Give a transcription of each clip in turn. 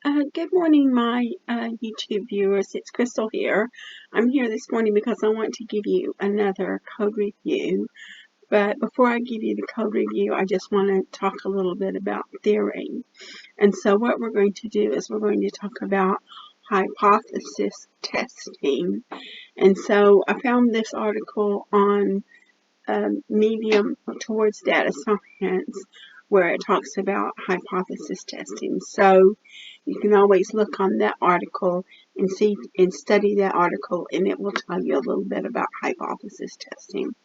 Good morning, my YouTube viewers. It's Crystal here. I'm here this morning because I want to give you another code review. But before I give you the code review, I just want to talk a little bit about theory. And so what we're going to do is we're going to talk about hypothesis testing. And so I found this article on Medium towards data science where it talks about hypothesis testing. So you can always look on that article and see and study that article, and it will tell you a little bit about hypothesis testing.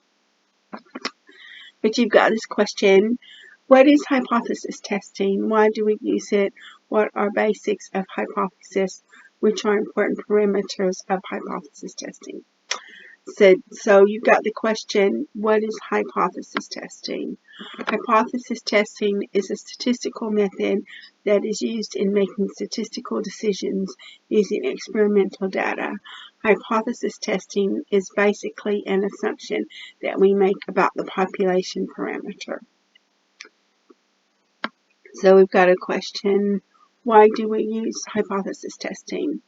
But you've got this question: what is hypothesis testing? Why do we use it? What are basics of hypothesis? Which are important parameters of hypothesis testing? So you've got the question, what is hypothesis testing? Hypothesis testing is a statistical method that is used in making statistical decisions using experimental data. Hypothesis testing is basically an assumption that we make about the population parameter. So we've got a question, why do we use hypothesis testing?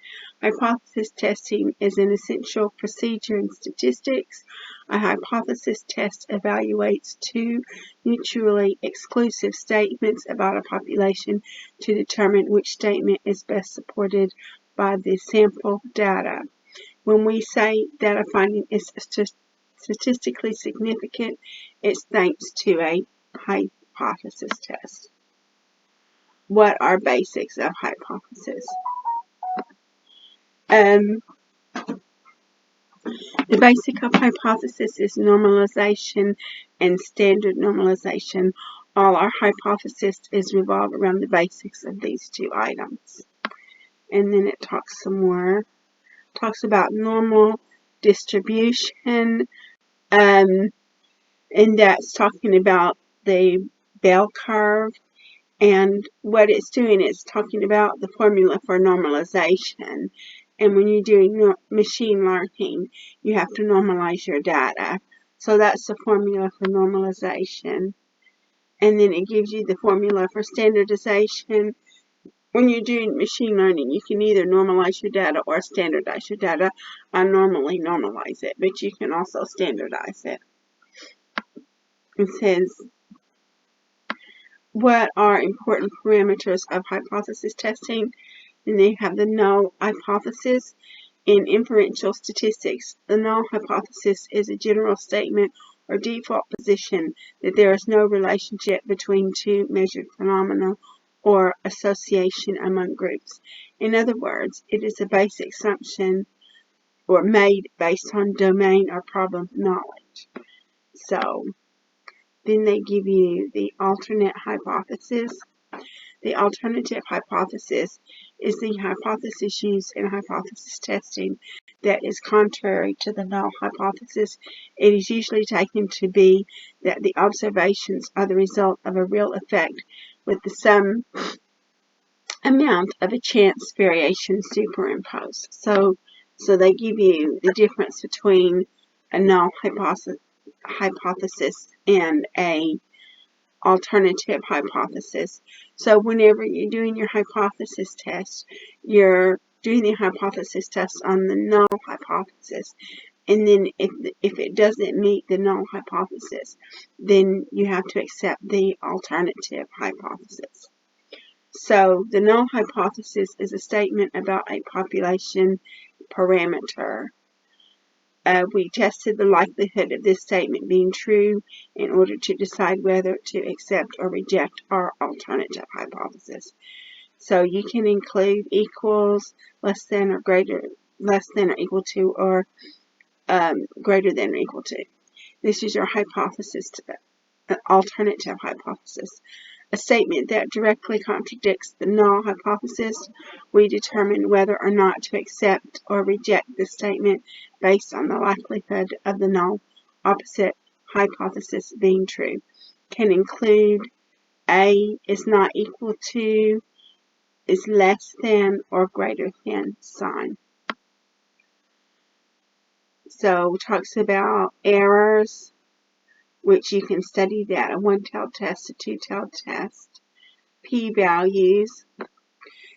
Hypothesis testing is an essential procedure in statistics. A hypothesis test evaluates two mutually exclusive statements about a population to determine which statement is best supported by the sample data. When we say that a finding is statistically significant, it's thanks to a hypothesis test. What are basics of hypothesis? The basic of hypothesis is normalization and standard normalization. All our hypothesis is revolved around the basics of these two items. And then it talks some more. Talks about normal distribution, and that's talking about the bell curve. And what it's doing is talking about the formula for normalization. And when you're doing machine learning, you have to normalize your data. So that's the formula for normalization. And then it gives you the formula for standardization. When you're doing machine learning, you can either normalize your data or standardize your data. I normally normalize it, but you can also standardize it. It says, what are important parameters of hypothesis testing? And they have the null hypothesis. In inferential statistics, the null hypothesis is a general statement or default position that there is no relationship between two measured phenomena or association among groups. In other words, it is a basic assumption or made based on domain or problem knowledge. So then they give you the alternate hypothesis. The alternative hypothesis is the hypothesis used in hypothesis testing that is contrary to the null hypothesis. It is usually taken to be that the observations are the result of a real effect with the some amount of a chance variation superimposed. So they give you the difference between a null hypothesis and a alternative hypothesis. So whenever you're doing your hypothesis test, you're doing the hypothesis test on the null hypothesis. And then if it doesn't meet the null hypothesis, then you have to accept the alternative hypothesis. So the null hypothesis is a statement about a population parameter. We tested the likelihood of this statement being true in order to decide whether to accept or reject our alternative hypothesis. So you can include equals, less than or equal to, or greater than or equal to. This is your hypothesis, alternative hypothesis. A statement that directly contradicts the null hypothesis, we determine whether or not to accept or reject the statement based on the likelihood of the null opposite hypothesis being true. Can include A is not equal to, is less than, or greater than sign. So it talks about errors, which you can study that, a one-tailed test, a two-tailed test, p-values.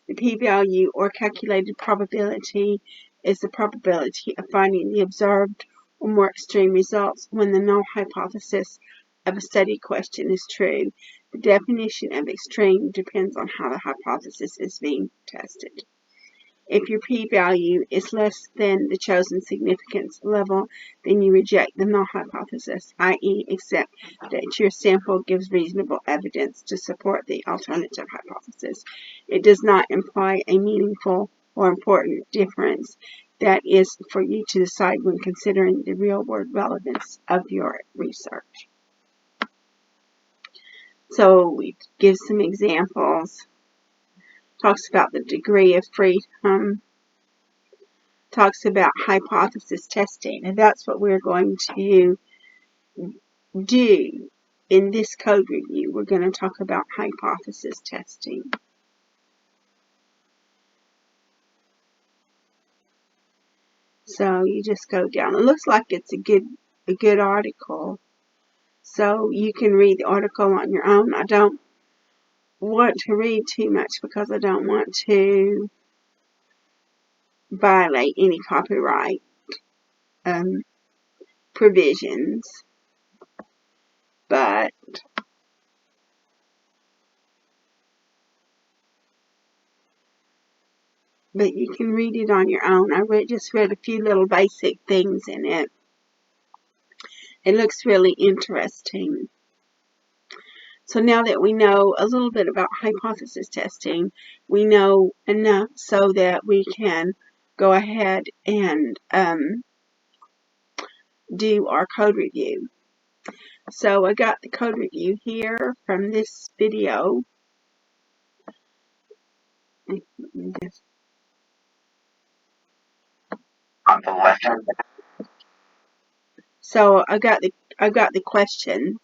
The p-value, or calculated probability, is the probability of finding the observed or more extreme results when the null hypothesis of a study question is true. The definition of extreme depends on how the hypothesis is being tested. If your p-value is less than the chosen significance level, then you reject the null hypothesis, i.e. accept that your sample gives reasonable evidence to support the alternative hypothesis. It does not imply a meaningful or important difference that is for you to decide when considering the real-world relevance of your research. So we give some examples. Talks about the degree of freedom, talks about hypothesis testing, and that's what we're going to do in this code review. We're going to talk about hypothesis testing. So you just go down. It looks like it's a good article. So you can read the article on your own. I don't want to read too much because I don't want to violate any copyright provisions, but you can read it on your own. I just read a few little basic things in it. It looks really interesting. So now that we know a little bit about hypothesis testing, we know enough so that we can go ahead and do our code review. So I got the code review here from this video. So I got the questions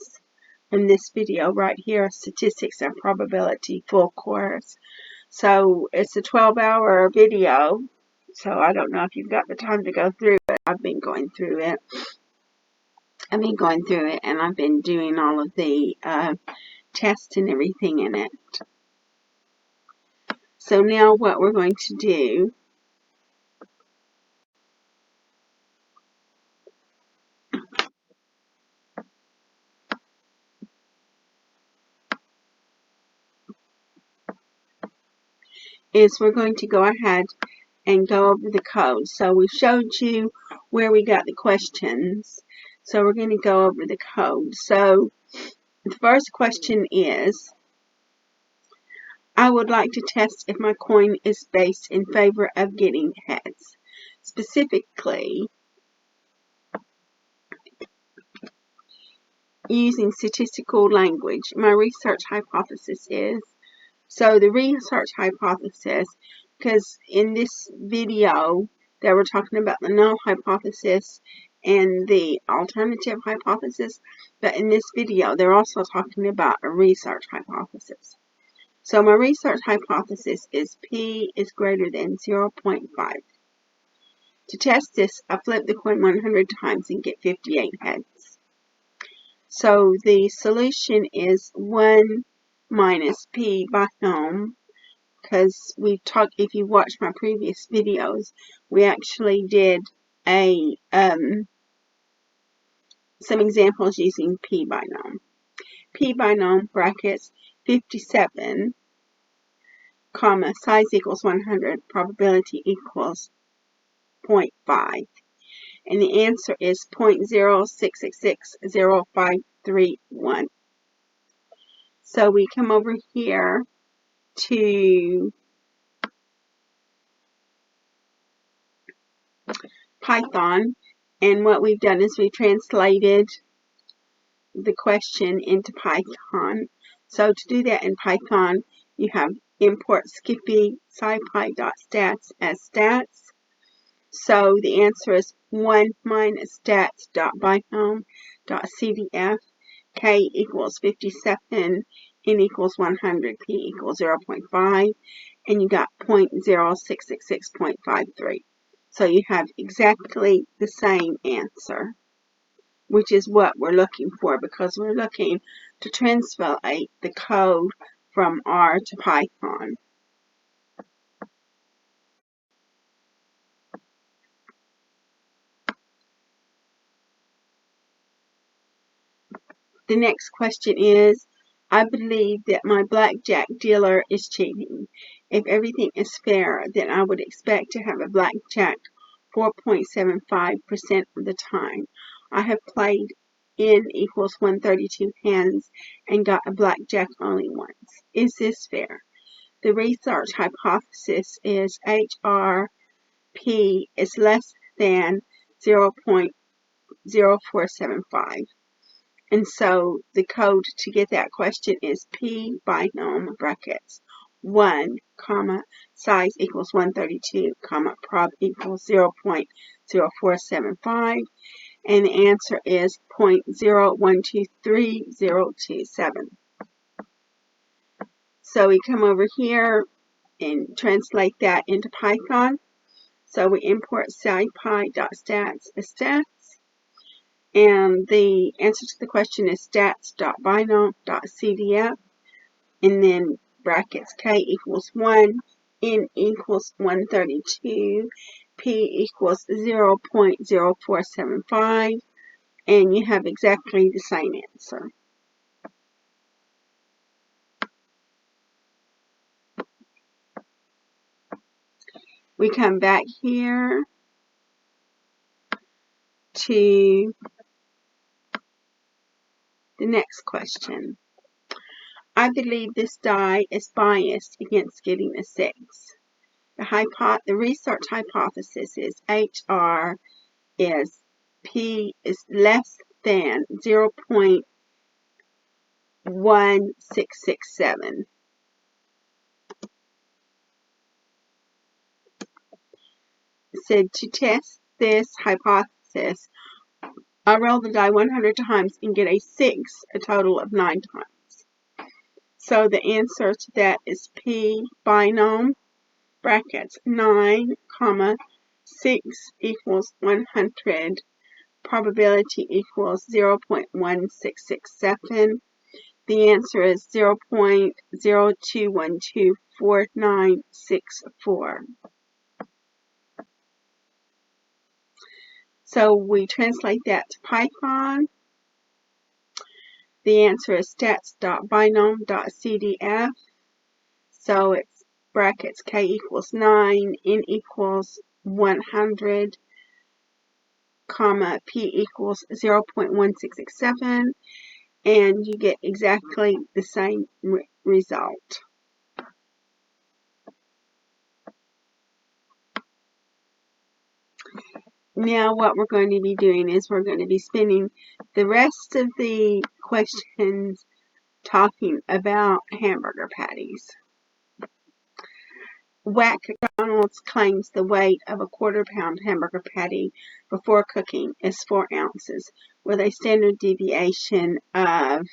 in this video right here, statistics and probability full course. So it's a 12-hour video. So I don't know if you've got the time to go through it. I've been going through it. And I've been doing all of the tests and everything in it. So now what we're going to do is we're going to go ahead and go over the code. So we've showed you where we got the questions. So we're going to go over the code. So the first question is, I would like to test if my coin is based in favor of getting heads. Specifically, using statistical language, my research hypothesis is. So the research hypothesis, because in this video they were talking about the null hypothesis and the alternative hypothesis, but in this video they're also talking about a research hypothesis. So my research hypothesis is P is greater than 0.5. To test this, I flip the coin 100 times and get 58 heads. So the solution is 1 minus P binom, because we've talked, if you watched my previous videos, we actually did some examples using P binom. P binom brackets 57, comma, size equals 100, probability equals 0.5. And the answer is 0.06660531. So we come over here to Python, and what we've done is we translated the question into Python. So to do that in Python, you have import skippy scipy.stats as stats. So the answer is 1 minus stats.binom.cdf. K equals 57, N equals 100, P equals 0.5, and you got 0.0666.53. So you have exactly the same answer, which is what we're looking for, because we're looking to translate the code from R to Python. The next question is, I believe that my blackjack dealer is cheating. If everything is fair, then I would expect to have a blackjack 4.75% of the time. I have played N equals 132 hands and got a blackjack only once. Is this fair? The research hypothesis is HRP is less than 0.0475. And so the code to get that question is P binom brackets 1, comma, size equals 132, comma, prob equals 0.0475, and the answer is 0.0123027. So we come over here and translate that into Python. So we import scipy.stats as stats. And the answer to the question is stats.binom.cdf, and then brackets k equals 1, n equals 132, p equals 0.0475, and you have exactly the same answer. We come back here to the next question. I believe this die is biased against getting a 6. The research hypothesis is HR is P is less than 0.1667. Said to test this hypothesis, I roll the die 100 times and get a 6 a total of 9 times. So the answer to that is P binom brackets 9, comma, 6 equals 100, probability equals 0.1667. The answer is 0.02124964. So we translate that to Python. The answer is stats.binom.cdf. So it's brackets k equals 9, n equals 100, comma, p equals 0.1667, and you get exactly the same result. Now what we're going to be doing is we're going to be spending the rest of the questions talking about hamburger patties. McDonald's claims the weight of a quarter-pound hamburger patty before cooking is 4 ounces, with a standard deviation of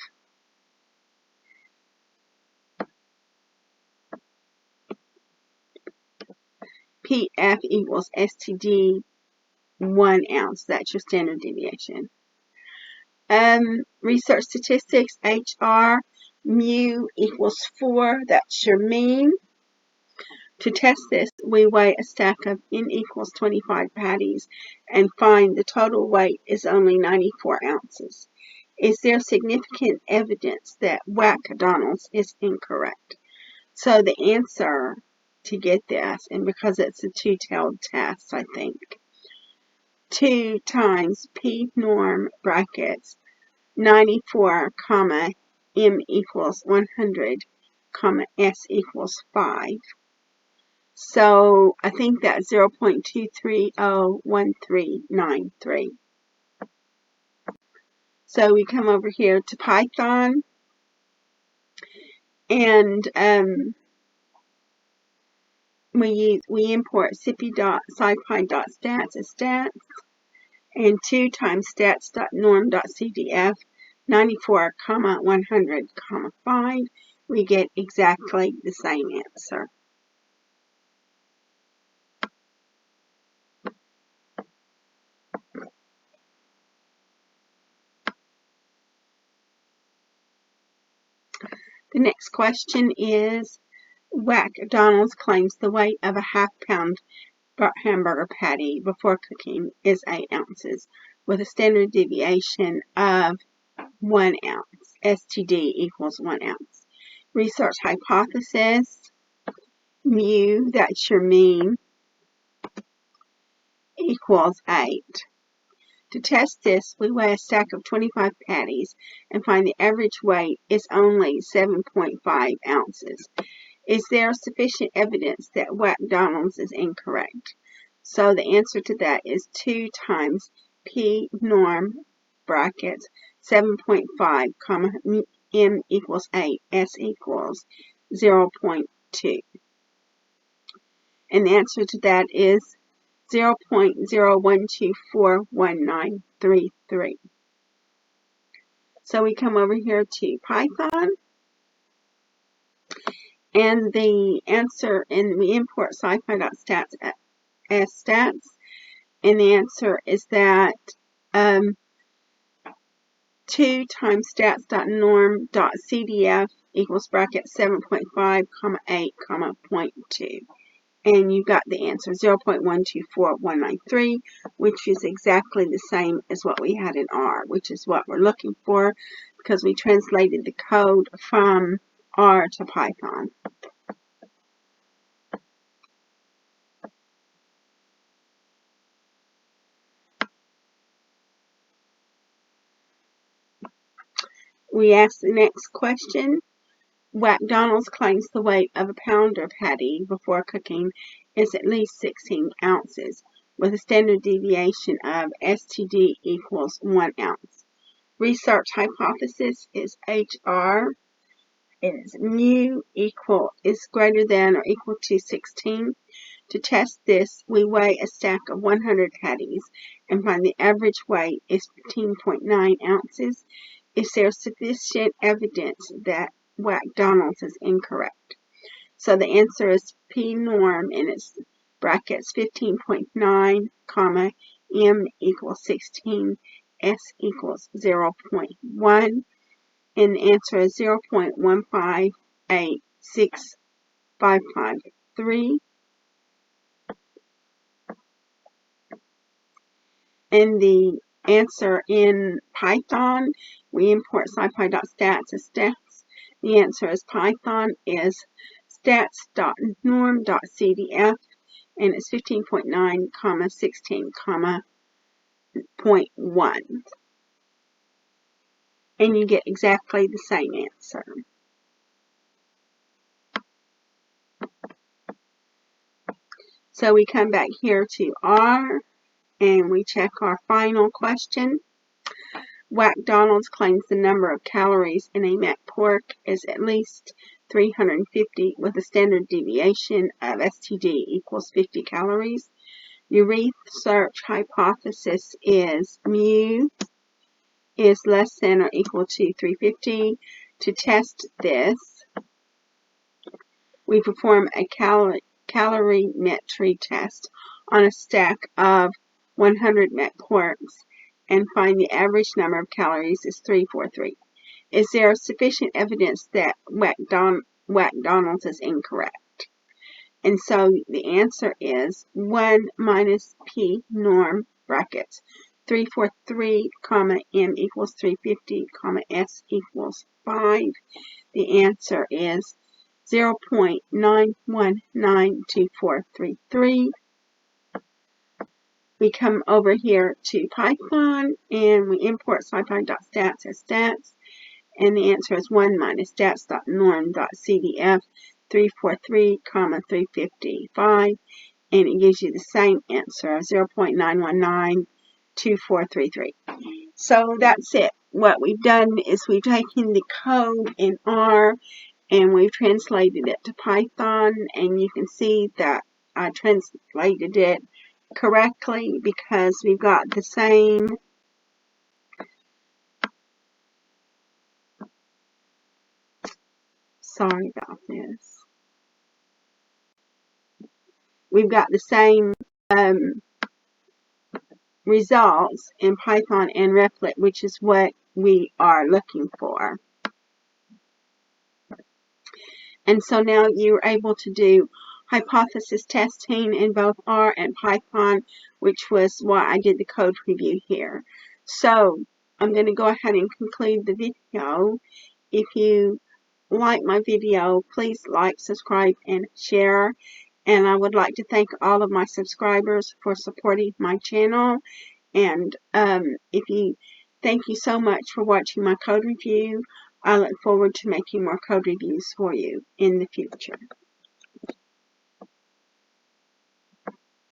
PF equals STD 1 ounce. That's your standard deviation. Research statistics, HR, mu equals 4. That's your mean. To test this, we weigh a stack of n equals 25 patties and find the total weight is only 94 ounces. Is there significant evidence that McDonald's is incorrect? So the answer to get this, and because it's a two-tailed test, I think, 2 times P norm brackets 94, comma, M equals 100, comma, S equals 5. So I think that's 0.2301393. So we come over here to Python, and we import scipy.stats as stats, and 2 times stats.norm.cdf 94, 100, 5. We get exactly the same answer. The next question is, McDonald's claims the weight of a half-pound hamburger patty before cooking is 8 ounces, with a standard deviation of 1 ounce. STD equals 1 ounce. Research hypothesis, mu, that's your mean, equals 8. To test this, we weigh a stack of 25 patties and find the average weight is only 7.5 ounces. Is there sufficient evidence that McDonald's is incorrect? So the answer to that is 2 times P norm brackets 7.5 comma M equals 8, S equals 0.2. And the answer to that is 0.01241933. So we come over here to Python, and the answer, and we import scipy.stats as stats, and the answer is that 2 times stats.norm.cdf equals bracket 7.5, 8, 0.2. And you got the answer 0.124193, which is exactly the same as what we had in R, which is what we're looking for because we translated the code from R to Python. We ask the next question. McDonald's claims the weight of a pound of patty before cooking is at least 16 ounces, with a standard deviation of STD equals 1 ounce. Research hypothesis is HR. Is mu is greater than or equal to 16. To test this, we weigh a stack of 100 patties and find the average weight is 15.9 ounces. Is there sufficient evidence that McDonald's is incorrect? So the answer is P norm, and it's brackets 15.9, comma, M equals 16, S equals 0.1, and the answer is 0.1586553. And the answer in Python, we import scipy.stats as stats. The answer is Python is stats.norm.cdf, and it's 15.9, 16, 0.1. And you get exactly the same answer. So we come back here to R, and we check our final question. McDonald's claims the number of calories in a Mac pork is at least 350 with a standard deviation of STD equals 50 calories. The research hypothesis is mu is less than or equal to 350. To test this, we perform a calorimetry test on a stack of 100 Mac porks and find the average number of calories is 343. Is there sufficient evidence that McDonald's is incorrect? And so the answer is 1 minus P norm brackets 343, comma, M equals 350, comma, S equals 5. The answer is 0.9192433. We come over here to Python and we import scipy.stats as stats, and the answer is 1 minus stats.norm.cdf 343, 355, and it gives you the same answer of 0.9192433. So that's it. What we've done is we've taken the code in R and we've translated it to Python, and you can see that I translated it correctly because we've got the same we've got the same results in Python and Replit, which is what we are looking for. And so now you're able to do hypothesis testing in both R and Python, which was why I did the code preview here. So I'm going to go ahead and conclude the video. If you like my video, please like, subscribe, and share. And I would like to thank all of my subscribers for supporting my channel. And thank you so much for watching my code review. I look forward to making more code reviews for you in the future.